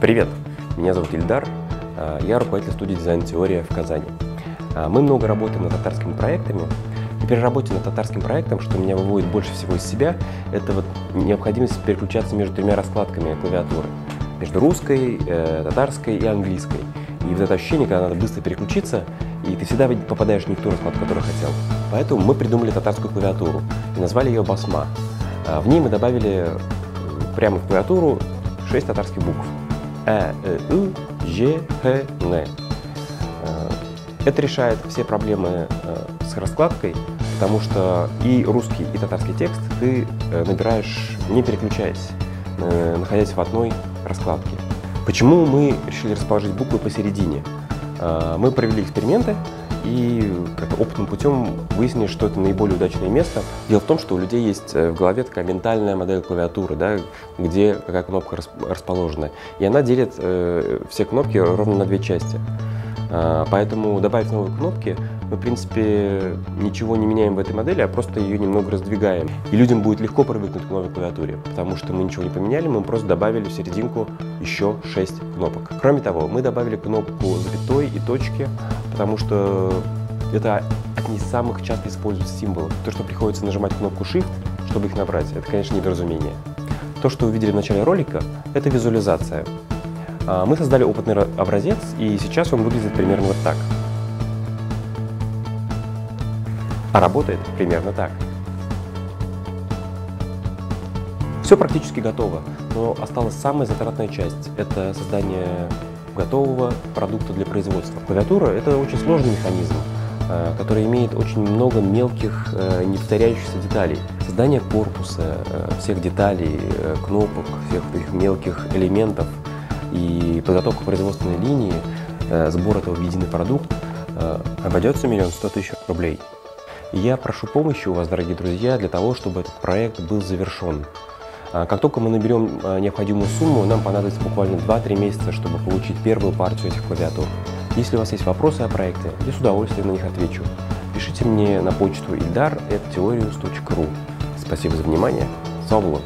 Привет, меня зовут Ильдар, я руководитель студии «Дизайн-теория» в Казани. Мы много работаем над татарскими проектами, и при работе над татарским проектом, что меня выводит больше всего из себя, это необходимость переключаться между тремя раскладками клавиатуры. Между русской, татарской и английской. И это ощущение, когда надо быстро переключиться, и ты всегда попадаешь не в ту раскладку, которую хотел. Поэтому мы придумали татарскую клавиатуру и назвали ее «Басма». В ней мы добавили прямо в клавиатуру 6 татарских букв. Ж, Х, Н. Это решает все проблемы с раскладкой, потому что и русский, и татарский текст ты набираешь, не переключаясь, находясь в одной раскладке. Почему мы решили расположить буквы посередине? Мы провели эксперименты и опытным путем выяснили, что это наиболее удачное место. Дело в том, что у людей есть в голове такая ментальная модель клавиатуры, да, где какая кнопка расположена. И она делит все кнопки ровно на две части. Поэтому, добавив новые кнопки, мы, в принципе, ничего не меняем в этой модели, а просто ее немного раздвигаем. И людям будет легко привыкнуть к новой клавиатуре, потому что мы ничего не поменяли, мы просто добавили в серединку еще 6 кнопок. Кроме того, мы добавили кнопку запятой и точки, потому что это одни из самых часто используемых символов. То, что приходится нажимать кнопку Shift, чтобы их набрать, это, конечно, недоразумение. То, что вы видели в начале ролика, это визуализация. Мы создали опытный образец, и сейчас он выглядит примерно вот так. А работает примерно так. Все практически готово, но осталась самая затратная часть – это создание готового продукта для производства. Клавиатура – это очень сложный механизм, который имеет очень много мелких, не повторяющихся деталей. Создание корпуса, всех деталей, кнопок, всех этих мелких элементов и подготовка производственной линии, сбор этого в единый продукт обойдется 1 100 000 рублей. И я прошу помощи у вас, дорогие друзья, для того, чтобы этот проект был завершен. Как только мы наберем необходимую сумму, нам понадобится буквально 2-3 месяца, чтобы получить первую партию этих клавиатур. Если у вас есть вопросы о проекте, я с удовольствием на них отвечу. Пишите мне на почту ildar@theorius.ru. Спасибо за внимание. Свобод!